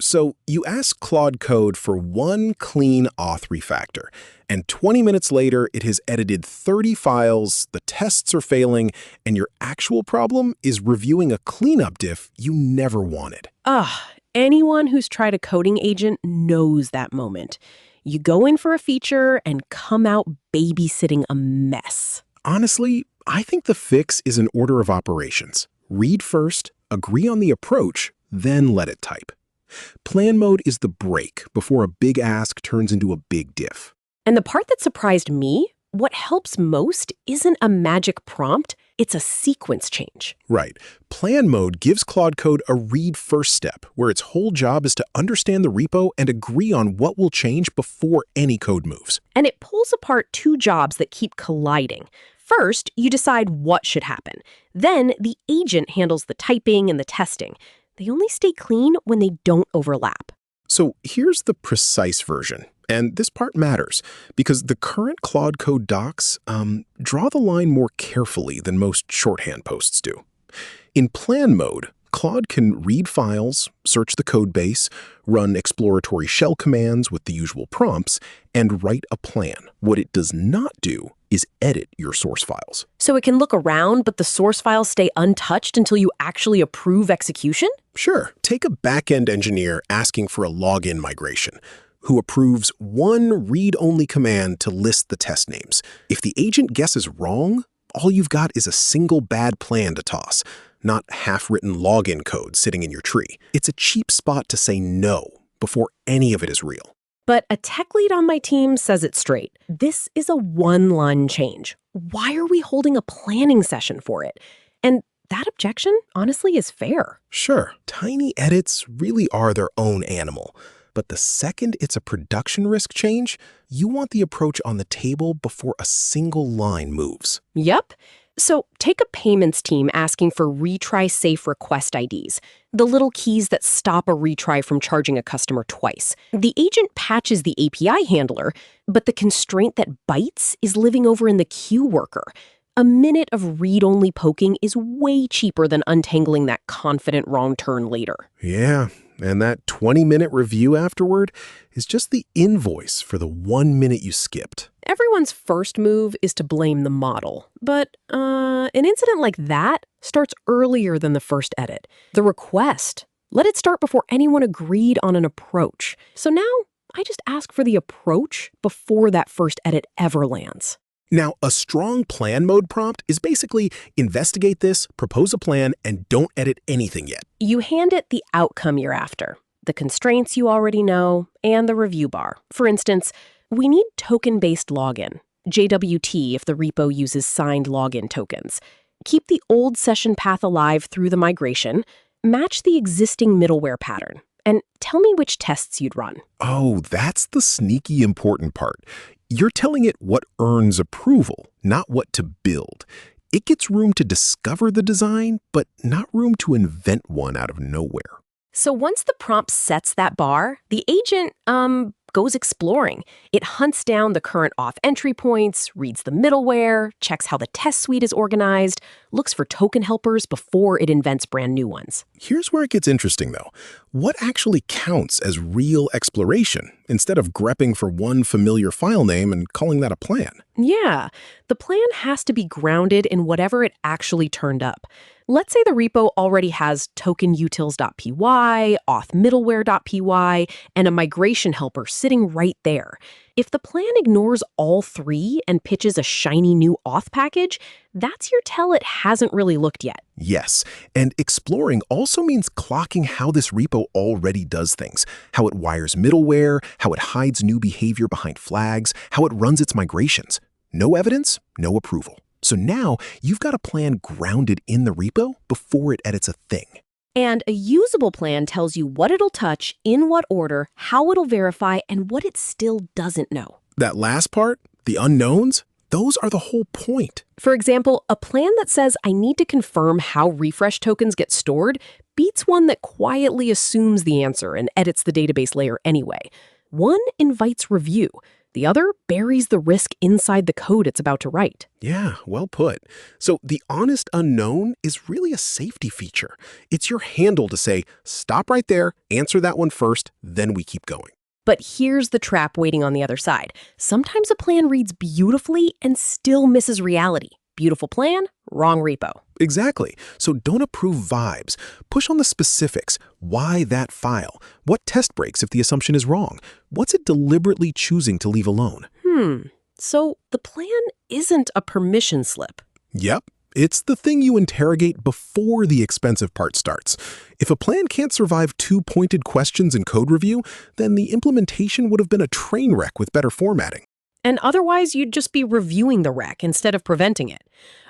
So you ask Claude Code for one clean auth refactor, and 20 minutes later, it has edited 30 files, the tests are failing, and your actual problem is reviewing a cleanup diff you never wanted. Ugh, anyone who's tried a coding agent knows that moment. You go in for a feature and come out babysitting a mess. Honestly, I think the fix is an order of operations. Read first, agree on the approach, then let it type. Plan mode is the break before a big ask turns into a big diff. And the part that surprised me, what helps most isn't a magic prompt, it's a sequence change. Right. Plan mode gives Claude Code a read first step, where its whole job is to understand the repo and agree on what will change before any code moves. And it pulls apart two jobs that keep colliding. First, you decide what should happen. Then, the agent handles the typing and the testing. They only stay clean when they don't overlap. So here's the precise version. And this part matters because the current Claude Code docs draw the line more carefully than most shorthand posts do. In plan mode, Claude can read files, search the code base, run exploratory shell commands with the usual prompts, and write a plan. What it does not do is edit your source files. So it can look around, but the source files stay untouched until you actually approve execution? Sure, take a back-end engineer asking for a login migration, who approves one read-only command to list the test names. If the agent guesses wrong, all you've got is a single bad plan to toss, not half-written login code sitting in your tree. It's a cheap spot to say no before any of it is real. But a tech lead on my team says it straight. This is a one-line change. Why are we holding a planning session for it? And that objection, honestly, is fair. Sure, tiny edits really are their own animal. But the second it's a production risk change, you want the approach on the table before a single line moves. Yep. So take a payments team asking for retry safe request IDs, the little keys that stop a retry from charging a customer twice. The agent patches the API handler, but the constraint that bites is living over in the queue worker. A minute of read-only poking is way cheaper than untangling that confident wrong turn later. Yeah, and that 20-minute review afterward is just the invoice for the 1 minute you skipped. Everyone's first move is to blame the model, but an incident like that starts earlier than the first edit. The request, let it start before anyone agreed on an approach. So now I just ask for the approach before that first edit ever lands. Now, a strong plan mode prompt is basically investigate this, propose a plan, and don't edit anything yet. You hand it the outcome you're after, the constraints you already know, and the review bar. For instance, we need token-based login, JWT if the repo uses signed login tokens. Keep the old session path alive through the migration, match the existing middleware pattern, and tell me which tests you'd run. Oh, that's the sneaky important part. You're telling it what earns approval, not what to build. It gets room to discover the design, but not room to invent one out of nowhere. So once the prompt sets that bar, the agent, goes exploring. It hunts down the current auth entry points, reads the middleware, checks how the test suite is organized, looks for token helpers before it invents brand new ones. Here's where it gets interesting, though. What actually counts as real exploration instead of grepping for one familiar file name and calling that a plan? Yeah, the plan has to be grounded in whatever it actually turned up. Let's say the repo already has tokenutils.py, authmiddleware.py, and a migration helper sitting right there. If the plan ignores all three and pitches a shiny new auth package, that's your tell it hasn't really looked yet. Yes, and exploring also means clocking how this repo already does things, how it wires middleware, how it hides new behavior behind flags, how it runs its migrations. No evidence, no approval. So now you've got a plan grounded in the repo before it edits a thing. And a usable plan tells you what it'll touch, in what order, how it'll verify, and what it still doesn't know. That last part, the unknowns, those are the whole point. For example, a plan that says I need to confirm how refresh tokens get stored beats one that quietly assumes the answer and edits the database layer anyway. One invites review. The other buries the risk inside the code it's about to write. Yeah, well put. So the honest unknown is really a safety feature. It's your handle to say, stop right there, answer that one first, then we keep going. But here's the trap waiting on the other side. Sometimes a plan reads beautifully and still misses reality. Beautiful plan, wrong repo. Exactly. So don't approve vibes. Push on the specifics. Why that file? What test breaks if the assumption is wrong? What's it deliberately choosing to leave alone? So the plan isn't a permission slip. Yep. It's the thing you interrogate before the expensive part starts. If a plan can't survive 2 pointed questions in code review, then the implementation would have been a train wreck with better formatting. And otherwise, you'd just be reviewing the wreck instead of preventing it.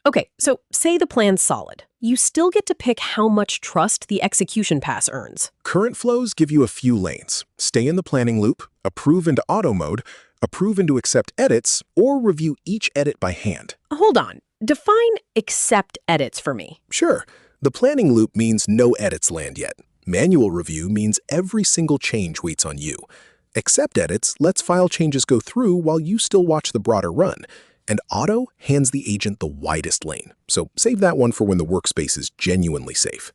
Okay, so say the plan's solid. You still get to pick how much trust the execution pass earns. Current flows give you a few lanes. Stay in the planning loop, approve into auto mode, approve into accept edits, or review each edit by hand. Hold on. Define accept edits for me. Sure, the planning loop means no edits land yet. Manual review means every single change waits on you. Accept edits lets file changes go through while you still watch the broader run. And auto hands the agent the widest lane. So save that one for when the workspace is genuinely safe.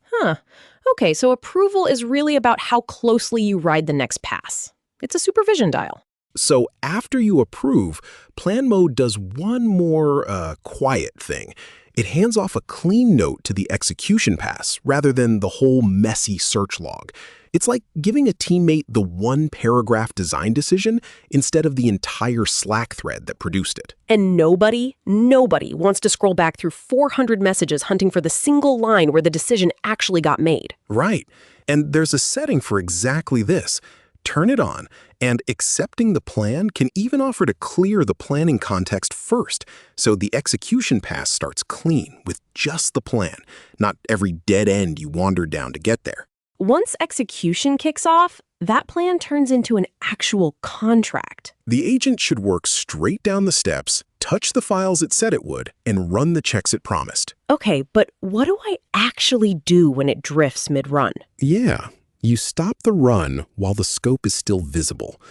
Okay, so approval is really about how closely you ride the next pass. It's a supervision dial. So after you approve, plan mode does one more quiet thing. It hands off a clean note to the execution pass rather than the whole messy search log. It's like giving a teammate the one paragraph design decision instead of the entire Slack thread that produced it. And nobody wants to scroll back through 400 messages hunting for the single line where the decision actually got made. Right. And there's a setting for exactly this. Turn it on, and accepting the plan can even offer to clear the planning context first, so the execution pass starts clean with just the plan, not every dead end you wandered down to get there. Once execution kicks off, that plan turns into an actual contract. The agent should work straight down the steps, touch the files it said it would, and run the checks it promised. Okay, but what do I actually do when it drifts mid-run? Yeah, you stop the run while the scope is still visible.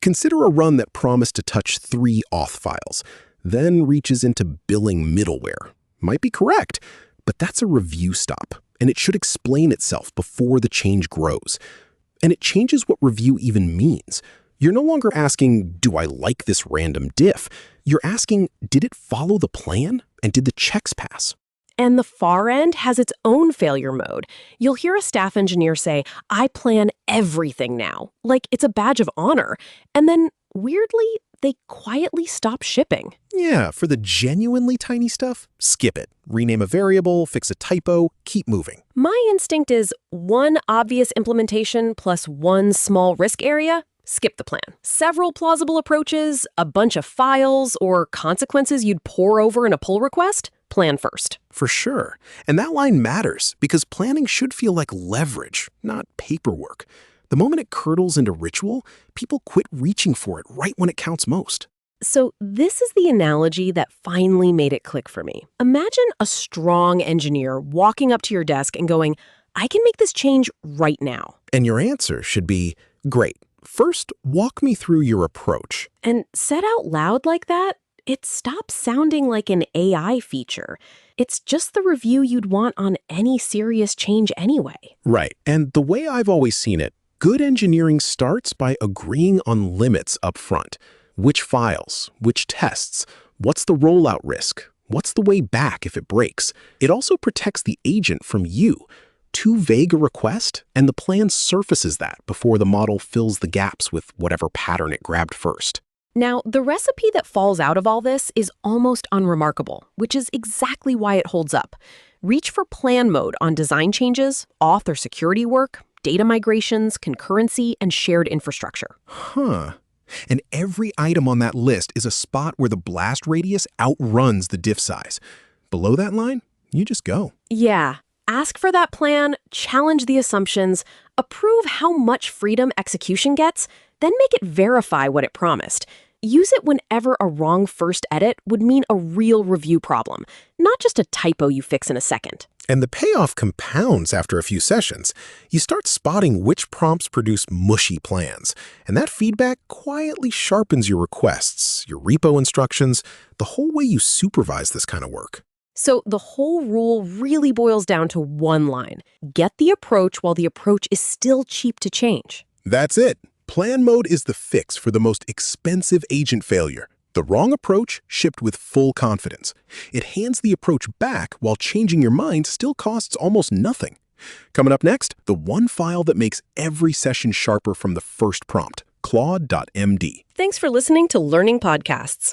Consider a run that promised to touch 3 auth files, then reaches into billing middleware. Might be correct, but that's a review stop, and it should explain itself before the change grows. And it changes what review even means. You're no longer asking, do I like this random diff? You're asking, did it follow the plan? And did the checks pass? And the far end has its own failure mode. You'll hear a staff engineer say, I plan everything now, like it's a badge of honor. And then, weirdly, they quietly stop shipping. Yeah, for the genuinely tiny stuff, skip it. Rename a variable, fix a typo, keep moving. My instinct is one obvious implementation plus one small risk area, skip the plan. Several plausible approaches, a bunch of files, or consequences you'd pour over in a pull request, plan first. For sure. And that line matters because planning should feel like leverage, not paperwork. The moment it curdles into ritual, people quit reaching for it right when it counts most. So this is the analogy that finally made it click for me. Imagine a strong engineer walking up to your desk and going, I can make this change right now. And your answer should be, great. First, walk me through your approach. And said out loud like that, it stops sounding like an AI feature. It's just the review you'd want on any serious change anyway. Right. And the way I've always seen it, good engineering starts by agreeing on limits up front. Which files? Which tests? What's the rollout risk? What's the way back if it breaks? It also protects the agent from you. Too vague a request, and the plan surfaces that before the model fills the gaps with whatever pattern it grabbed first. Now, the recipe that falls out of all this is almost unremarkable, which is exactly why it holds up. Reach for plan mode on design changes, auth or security work, data migrations, concurrency, and shared infrastructure. And every item on that list is a spot where the blast radius outruns the diff size. Below that line, you just go. Yeah. Ask for that plan, challenge the assumptions, approve how much freedom execution gets, then make it verify what it promised. Use it whenever a wrong first edit would mean a real review problem, not just a typo you fix in a second. And the payoff compounds after a few sessions. You start spotting which prompts produce mushy plans, and that feedback quietly sharpens your requests, your repo instructions, the whole way you supervise this kind of work. So the whole rule really boils down to one line. Get the approach while the approach is still cheap to change. That's it. Plan mode is the fix for the most expensive agent failure. The wrong approach shipped with full confidence. It hands the approach back while changing your mind still costs almost nothing. Coming up next, the one file that makes every session sharper from the first prompt, Claude.md. Thanks for listening to Learning Podcasts.